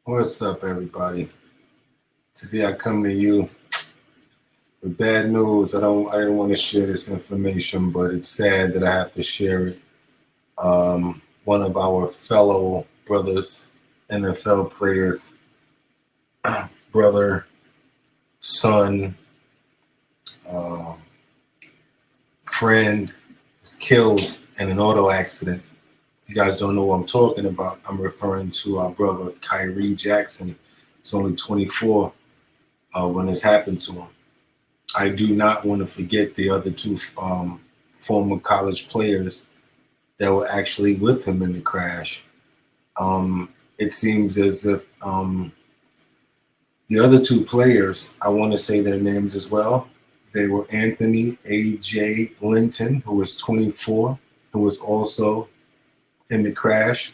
What's up, everybody? Today I come to you with bad news. I didn't want to share this information, but it's sad that I have to share it. One of our fellow brothers, NFL players, brother, son, uh, friend, was killed in an auto accident. If you guys don't know what I'm talking about, I'm referring to our brother Khyree Jackson. He's only 24 when this happened to him. I do not want to forget the other two former college players that were actually with him in the crash. It seems as if the other two players, I want to say their names as well. They were Anthony A.J. Linton, who was 24, who was also in the crash,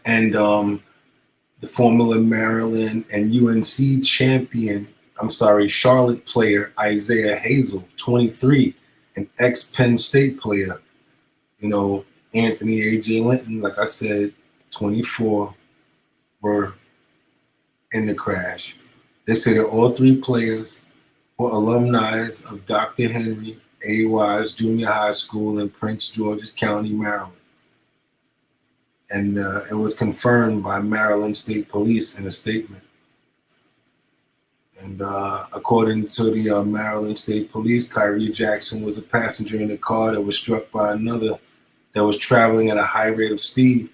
and the Formula Maryland and UNC champion, Charlotte player Isaiah Hazel, 23, an ex-Penn State player. Anthony A.J. Linton, like I said, 24, were in the crash. They say that all three players were alumni of Dr. Henry A. Wise Junior High School in Prince George's County, Maryland. And it was confirmed by Maryland State Police in a statement. And according to the Maryland State Police, Khyree Jackson was a passenger in a car that was struck by another that was traveling at a high rate of speed.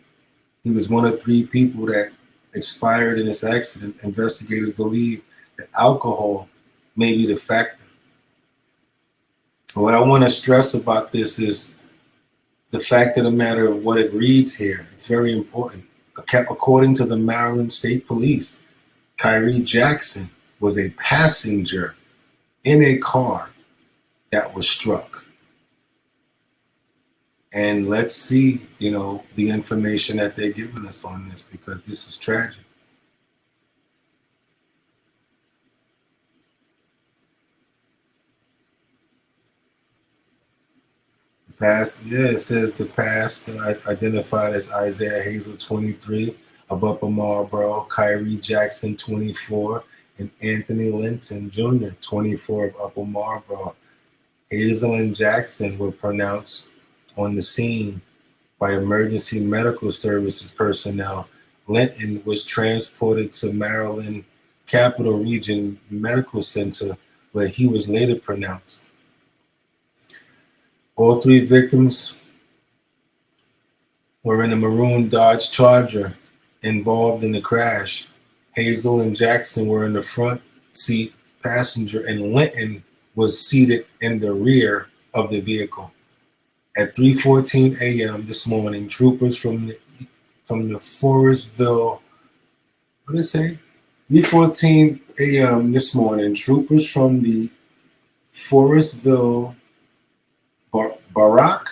He was one of three people that expired in this accident. Investigators believe that alcohol may be the factor. But what I want to stress about this is the fact of the matter of what it reads here. It's very important. According to the Maryland State Police, Khyree Jackson was a passenger in a car that was struck. And let's see, the information that they're giving us on this, because this is tragic. It says the past identified as Isaiah Hazel, 23, of Upper Marlboro, Khyree Jackson, 24, and Anthony Linton Jr., 24, of Upper Marlboro. Hazel and Jackson were pronounced on the scene by emergency medical services personnel. Linton was transported to Maryland Capital Region Medical Center, where he was later pronounced. All three victims were in a maroon Dodge Charger involved in the crash. Hazel and Jackson were in the front seat passenger, and Linton was seated in the rear of the vehicle. At 3:14 a.m. this morning, troopers from the Forestville, what did it say? 3:14 a.m. this morning, troopers from the Forestville Barack,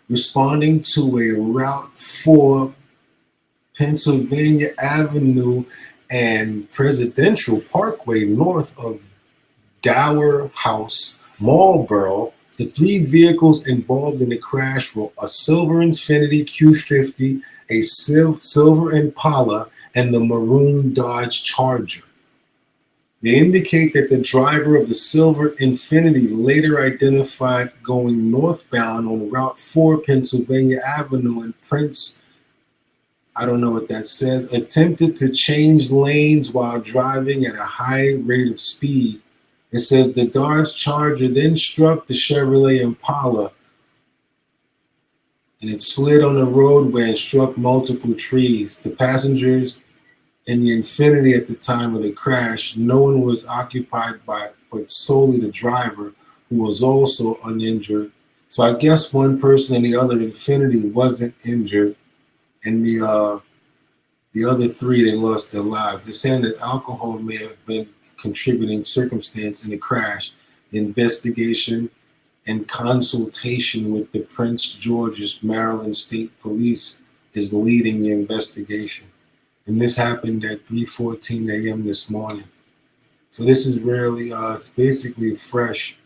responding to a Route 4 Pennsylvania Avenue and Presidential Parkway north of Dower House, Marlboro. The three vehicles involved in the crash were a silver Infiniti Q50, a silver Impala, and the maroon Dodge Charger. They indicate that the driver of the silver Infiniti, later identified going northbound on Route 4 Pennsylvania Avenue in Prince, I don't know what that says, attempted to change lanes while driving at a high rate of speed. It says the Dodge Charger then struck the Chevrolet Impala, and it slid on the roadway and struck multiple trees. The passengers in the Infiniti at the time of the crash, no one was occupied by it, but solely the driver, who was also uninjured. So I guess one person in the other Infiniti wasn't injured, and the other three, they lost their lives. They're saying that alcohol may have been a contributing circumstance in the crash. The investigation and consultation with the Prince George's Maryland State Police is leading the investigation. And this happened at 3:14 a.m. this morning. So this is really, it's basically fresh.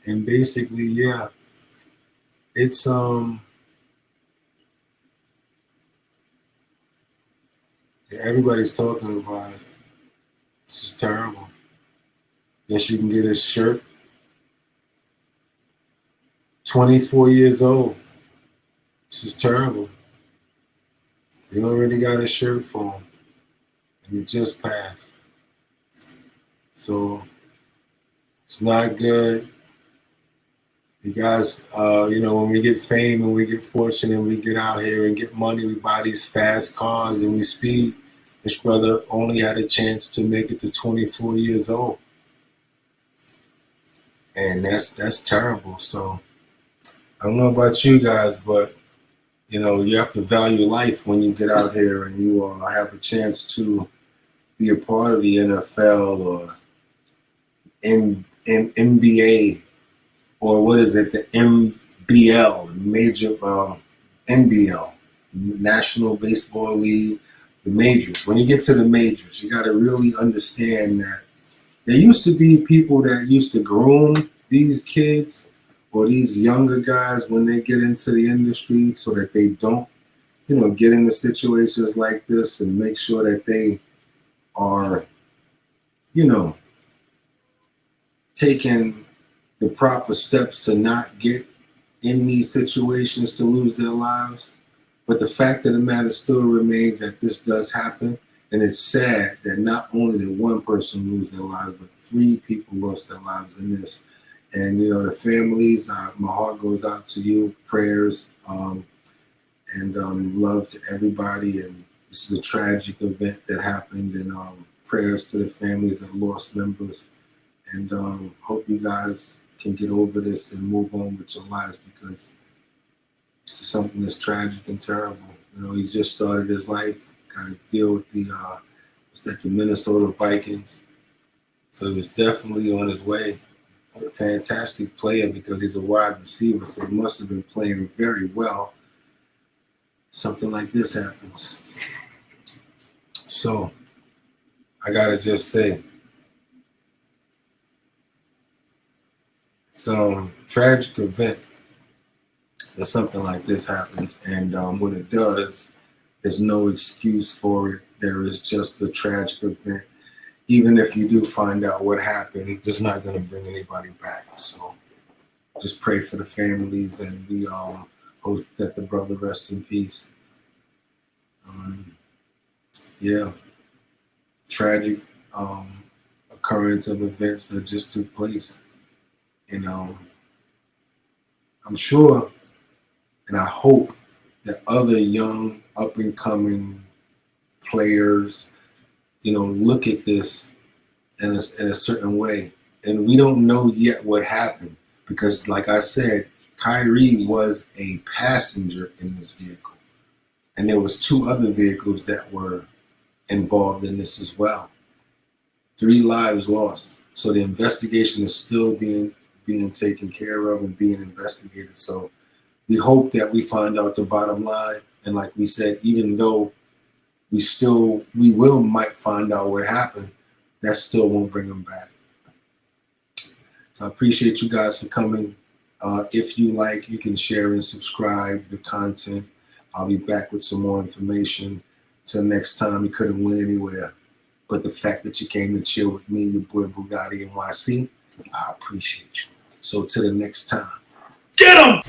And basically, yeah, Everybody's talking about it. This is terrible. Guess you can get a shirt. 24 years old. This is terrible. You already got a shirt for him, and you just passed. So it's not good. You guys, when we get fame and we get fortune and we get out here and get money, we buy these fast cars and we speed. This brother only had a chance to make it to 24 years old. And that's terrible. So I don't know about you guys, but you have to value life when you get out here and you have a chance to be a part of the NFL or in NBA, or what is it, the MBL, major NBL, National Baseball League, the majors. When you get to the majors, you got to really understand that there used to be people that used to groom these kids or these younger guys when they get into the industry so that they don't, get into situations like this, and make sure that they are, taking the proper steps to not get in these situations to lose their lives. But the fact of the matter still remains that this does happen. And it's sad that not only did one person lose their lives, but 3 people lost their lives in this. And, the families, my heart goes out to you, prayers, and love to everybody. And this is a tragic event that happened, and prayers to the families that lost members. And hope you guys can get over this and move on with your lives, because this is something that's tragic and terrible. He just started his life, got to deal with the Minnesota Vikings. So he was definitely on his way. A fantastic player because he's a wide receiver, so he must have been playing very well. Something like this happens. So I got to just say, some tragic event that something like this happens, and when it does, there's no excuse for it. There is just a tragic event. Even if you do find out what happened, it's not going to bring anybody back. So just pray for the families, and we hope that the brother rests in peace. Tragic occurrence of events that just took place. I'm sure and I hope that other young up-and-coming players, look at this in a certain way. And we don't know yet what happened, because like I said, Khyree was a passenger in this vehicle. And there was 2 other vehicles that were involved in this as well. 3 lives lost. So the investigation is still being taken care of and being investigated. So we hope that we find out the bottom line. And like we said, even though we might find out what happened, that still won't bring them back. So I appreciate you guys for coming. If you like, you can share and subscribe the content. I'll be back with some more information. Till next time, you couldn't win anywhere. But the fact that you came to chill with me, your boy BOOGOTTINYC, I appreciate you. So till the next time, get 'em!